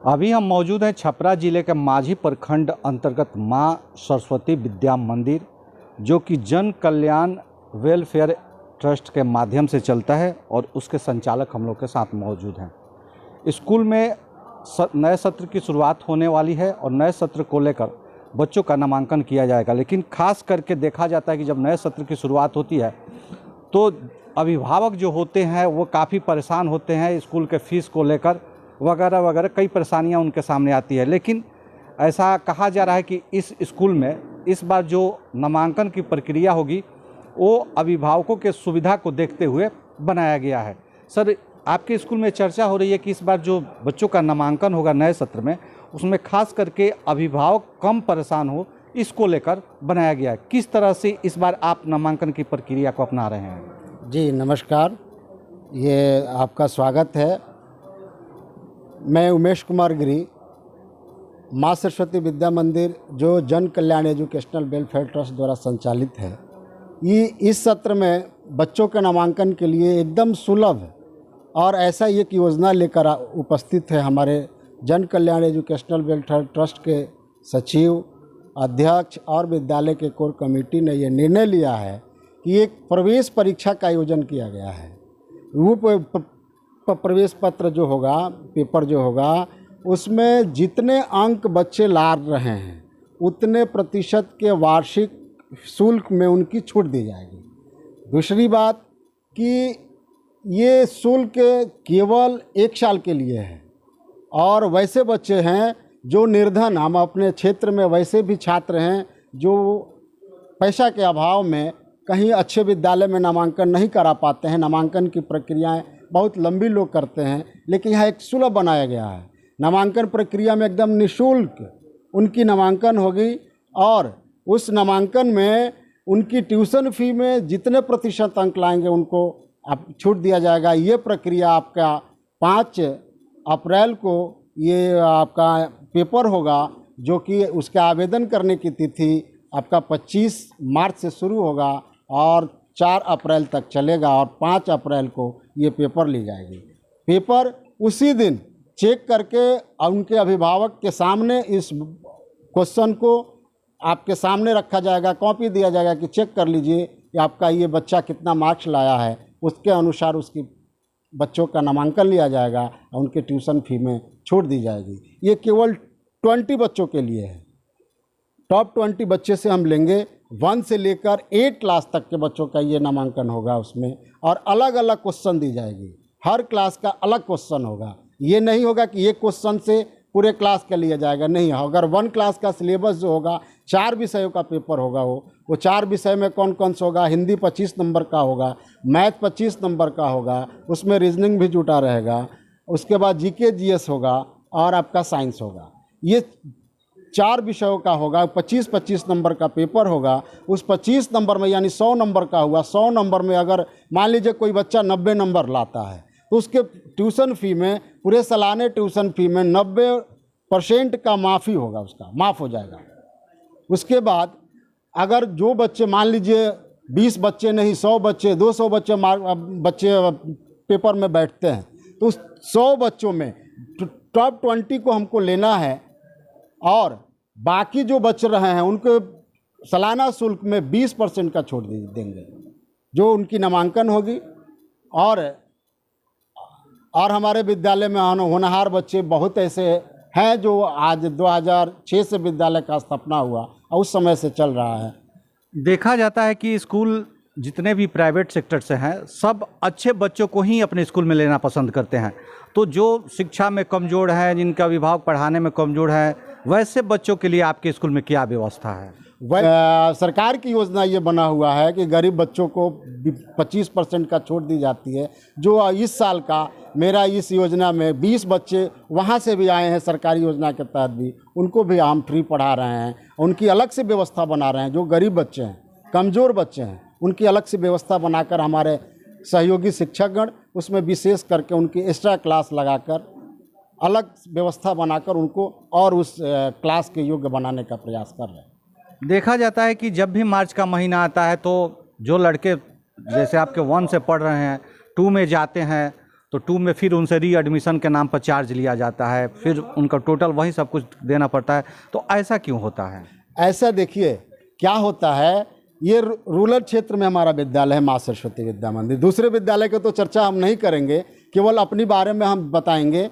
अभी हम मौजूद हैं छपरा जिले के माझी प्रखंड अंतर्गत मां सरस्वती विद्या मंदिर, जो कि जन कल्याण वेलफेयर ट्रस्ट के माध्यम से चलता है और उसके संचालक हम लोग के साथ मौजूद हैं। स्कूल में नए सत्र की शुरुआत होने वाली है और नए सत्र को लेकर बच्चों का नामांकन किया जाएगा। लेकिन खास करके देखा जाता है कि जब नए सत्र की शुरुआत होती है तो अभिभावक जो होते हैं वो काफ़ी परेशान होते हैं स्कूल के फीस को लेकर, वगैरह वगैरह कई परेशानियां उनके सामने आती है। लेकिन ऐसा कहा जा रहा है कि इस स्कूल में इस बार जो नामांकन की प्रक्रिया होगी वो अभिभावकों के सुविधा को देखते हुए बनाया गया है। सर, आपके स्कूल में चर्चा हो रही है कि इस बार जो बच्चों का नामांकन होगा नए सत्र में, उसमें खास करके अभिभावक कम परेशान हो, इसको लेकर बनाया गया है। किस तरह से इस बार आप नामांकन की प्रक्रिया को अपना रहे हैं? जी नमस्कार, ये आपका स्वागत है। मैं उमेश कुमार गिरी, माँ सरस्वती विद्या मंदिर जो जन कल्याण एजुकेशनल वेलफेयर ट्रस्ट द्वारा संचालित है, ये इस सत्र में बच्चों के नामांकन के लिए एकदम सुलभ और ऐसा एक योजना लेकर उपस्थित है। हमारे जन कल्याण एजुकेशनल वेलफेयर ट्रस्ट के सचिव, अध्यक्ष और विद्यालय के कोर कमेटी ने ये निर्णय लिया है कि एक प्रवेश परीक्षा का आयोजन किया गया है। वो प्रवेश पत्र जो होगा, पेपर जो होगा, उसमें जितने अंक बच्चे ला रहे हैं उतने प्रतिशत के वार्षिक शुल्क में उनकी छूट दी जाएगी। दूसरी बात कि ये शुल्क केवल 1 साल के लिए है और वैसे बच्चे हैं जो निर्धन, हम अपने क्षेत्र में वैसे भी छात्र हैं जो पैसा के अभाव में कहीं अच्छे विद्यालय में नामांकन नहीं करा पाते हैं। नामांकन की प्रक्रियाएं बहुत लंबी लोग करते हैं, लेकिन यहाँ एक सुलभ बनाया गया है। नामांकन प्रक्रिया में एकदम निःशुल्क उनकी नामांकन होगी और उस नामांकन में उनकी ट्यूशन फी में जितने प्रतिशत अंक लाएंगे उनको आप छूट दिया जाएगा। ये प्रक्रिया आपका 5 अप्रैल को ये आपका पेपर होगा, जो कि उसका आवेदन करने की तिथि आपका 25 मार्च से शुरू होगा और 4 अप्रैल तक चलेगा और 5 अप्रैल को ये पेपर ली जाएगी। पेपर उसी दिन चेक करके उनके अभिभावक के सामने इस क्वेश्चन को आपके सामने रखा जाएगा, कॉपी दिया जाएगा कि चेक कर लीजिए कि आपका ये बच्चा कितना मार्क्स लाया है। उसके अनुसार उसकी बच्चों का नामांकन लिया जाएगा और उनके ट्यूशन फी में छूट दी जाएगी। ये केवल 20 बच्चों के लिए है। टॉप 20 बच्चे से हम लेंगे, 1 से लेकर 8 क्लास तक के बच्चों का ये नामांकन होगा उसमें, और अलग अलग क्वेश्चन दी जाएगी। हर क्लास का अलग क्वेश्चन होगा। ये नहीं होगा कि एक क्वेश्चन से पूरे क्लास का लिया जाएगा, नहीं। अगर 1 क्लास का सिलेबस जो होगा 4 विषयों का पेपर होगा, वो 4 विषय में कौन कौन सा होगा? हिंदी 25 नंबर का होगा, मैथ 25 नंबर का होगा, उसमें रीजनिंग भी जुटा रहेगा, उसके बाद जीके जीएस होगा और आपका साइंस होगा। ये 4 विषयों का होगा, 25-25 नंबर का पेपर होगा। उस 25 नंबर में यानी 100 नंबर का हुआ, 100 नंबर में अगर मान लीजिए कोई बच्चा 90 नंबर लाता है तो उसके ट्यूशन फ़ी में, पूरे सालाने ट्यूशन फ़ी में 90% का माफ़ी होगा, उसका माफ़ हो जाएगा। उसके बाद अगर जो बच्चे मान लीजिए 20 बच्चे नहीं 100 बच्चे 200 बच्चे पेपर में बैठते हैं, तो उस 100 बच्चों में टॉप 20 को हमको लेना है और बाकी जो बच रहे हैं उनको सालाना शुल्क में 20% का छूट देंगे जो उनकी नामांकन होगी। और हमारे विद्यालय में होनहार बच्चे बहुत ऐसे हैं जो आज 2006 से विद्यालय का स्थापना हुआ और उस समय से चल रहा है। देखा जाता है कि स्कूल जितने भी प्राइवेट सेक्टर से हैं, सब अच्छे बच्चों को ही अपने स्कूल में लेना पसंद करते हैं। तो जो शिक्षा में कमज़ोर है, जिनका अभिभावक पढ़ाने में कमज़ोर है, वैसे बच्चों के लिए आपके स्कूल में क्या व्यवस्था है? सरकार की योजना ये बना हुआ है कि गरीब बच्चों को 25% का छूट दी जाती है। जो इस साल का मेरा इस योजना में 20 बच्चे वहाँ से भी आए हैं सरकारी योजना के तहत भी, उनको भी हम फ्री पढ़ा रहे हैं। उनकी अलग से व्यवस्था बना रहे हैं। जो गरीब बच्चे हैं, कमज़ोर बच्चे हैं, उनकी अलग से व्यवस्था बनाकर हमारे सहयोगी शिक्षकगण उसमें विशेष करके उनकी एक्स्ट्रा क्लास लगाकर अलग व्यवस्था बनाकर उनको और उस क्लास के योग्य बनाने का प्रयास कर रहे हैं। देखा जाता है कि जब भी मार्च का महीना आता है तो जो लड़के जैसे आपके 1 से पढ़ रहे हैं, 2 में जाते हैं तो 2 में फिर उनसे रीएडमिशन के नाम पर चार्ज लिया जाता है, फिर उनका टोटल वही सब कुछ देना पड़ता है, तो ऐसा क्यों होता है? ऐसा देखिए क्या होता है, ये रूरल क्षेत्र में हमारा विद्यालय है माँ सरस्वती विद्या मंदिर। दूसरे विद्यालय की तो चर्चा हम नहीं करेंगे, केवल अपनी बारे में हम बताएंगे।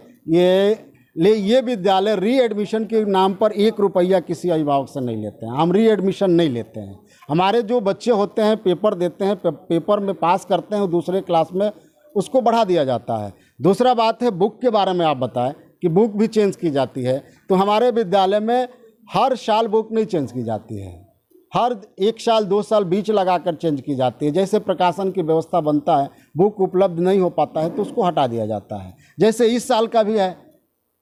ये विद्यालय रीएडमिशन के नाम पर 1 रुपया किसी अभिभावक से नहीं लेते हैं। हम रीएडमिशन नहीं लेते हैं। हमारे जो बच्चे होते हैं पेपर देते हैं, पेपर में पास करते हैं, दूसरे क्लास में उसको बढ़ा दिया जाता है। दूसरा बात है बुक के बारे में आप बताएं कि बुक भी चेंज की जाती है, तो हमारे विद्यालय में हर साल बुक नहीं चेंज की जाती है, हर 1 साल 2 साल बीच लगाकर चेंज की जाती है। जैसे प्रकाशन की व्यवस्था बनता है, बुक उपलब्ध नहीं हो पाता है तो उसको हटा दिया जाता है। जैसे इस साल का भी है,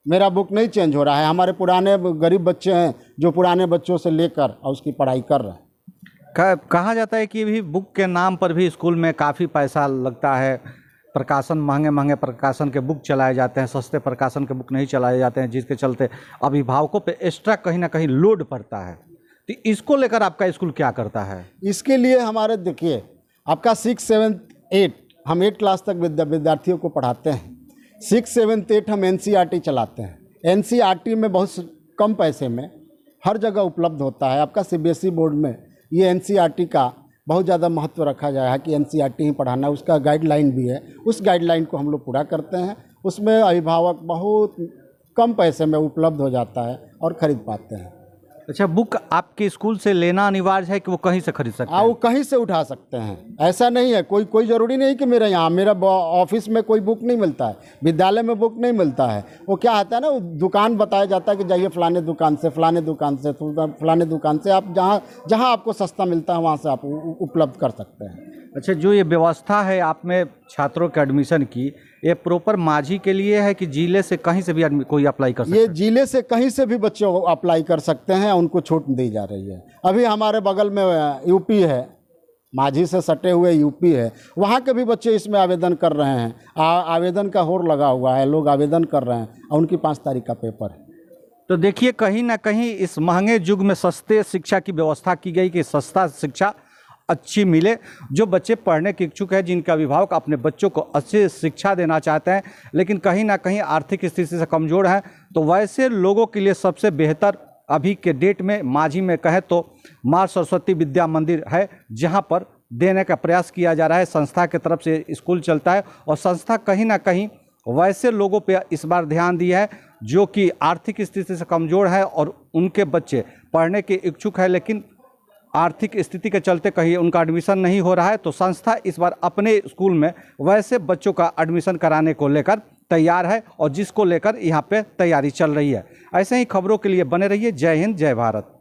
मेरा बुक नहीं चेंज हो रहा है। हमारे पुराने गरीब बच्चे हैं जो पुराने बच्चों से लेकर और उसकी पढ़ाई कर रहे हैं। कहा जाता है कि भी बुक के नाम पर भी स्कूल में काफ़ी पैसा लगता है, प्रकाशन महंगे प्रकाशन के बुक चलाए जाते हैं, सस्ते प्रकाशन के बुक नहीं चलाए जाते हैं, जिसके चलते अभिभावकों पे एक्स्ट्रा कहीं ना कहीं लोड पड़ता है। तो इसको लेकर आपका स्कूल क्या करता है? इसके लिए हमारे देखिए आपका 6, 7, 8 हम 8 क्लास तक विद्यार्थियों को पढ़ाते हैं। 6, 7, 8 हम NCERT चलाते हैं। NCERT में बहुत कम पैसे में हर जगह उपलब्ध होता है। आपका CBSE बोर्ड में ये NCERT का बहुत ज़्यादा महत्व रखा गया है कि NCERT ही पढ़ाना, उसका गाइडलाइन भी है। उस गाइडलाइन को हम लोग पूरा करते हैं। उसमें अभिभावक बहुत कम पैसे में उपलब्ध हो जाता है और ख़रीद पाते हैं। अच्छा, बुक आपके स्कूल से लेना अनिवार्य है कि वो कहीं से खरीद सकते हैं? वो कहीं से उठा सकते हैं, ऐसा नहीं है। कोई ज़रूरी नहीं कि मेरा ऑफिस में कोई बुक नहीं मिलता है, विद्यालय में बुक नहीं मिलता है। वो क्या आता है ना, वो दुकान बताया जाता है कि जाइए फलाने दुकान से, फलाने दुकान से, फलाने दुकान से, आप जहाँ आपको सस्ता मिलता है वहाँ से आप उपलब्ध कर सकते हैं। अच्छा, जो ये व्यवस्था है आप में छात्रों के एडमिशन की, ये प्रॉपर माझी के लिए है कि जिले से कहीं से भी कोई अप्लाई कर सकता है? ये जिले से कहीं से भी बच्चे अप्लाई कर सकते हैं, उनको छूट दी जा रही है। अभी हमारे बगल में यूपी है, माझी से सटे हुए यूपी है, वहाँ के भी बच्चे इसमें आवेदन कर रहे हैं। आवेदन का होड़ लगा हुआ है, लोग आवेदन कर रहे हैं और उनकी 5 तारीख का पेपर है। तो देखिए, कहीं ना कहीं इस महंगे युग में सस्ते शिक्षा की व्यवस्था की गई कि सस्ता शिक्षा अच्छी मिले। जो बच्चे पढ़ने के इच्छुक हैं, जिनका अभिभावक अपने बच्चों को अच्छी शिक्षा देना चाहते हैं लेकिन कहीं ना कहीं आर्थिक स्थिति से कमज़ोर हैं, तो वैसे लोगों के लिए सबसे बेहतर अभी के डेट में माझी में कहे तो माँ सरस्वती विद्या मंदिर है, जहां पर देने का प्रयास किया जा रहा है। संस्था की तरफ से स्कूल चलता है और संस्था कहीं ना कहीं वैसे लोगों पे इस बार ध्यान दिया है जो कि आर्थिक स्थिति से कमज़ोर है और उनके बच्चे पढ़ने के इच्छुक है लेकिन आर्थिक स्थिति के चलते कहीं उनका एडमिशन नहीं हो रहा है। तो संस्था इस बार अपने स्कूल में वैसे बच्चों का एडमिशन कराने को लेकर तैयार है और जिसको लेकर यहाँ पे तैयारी चल रही है। ऐसे ही खबरों के लिए बने रहिए। जय हिंद, जय भारत।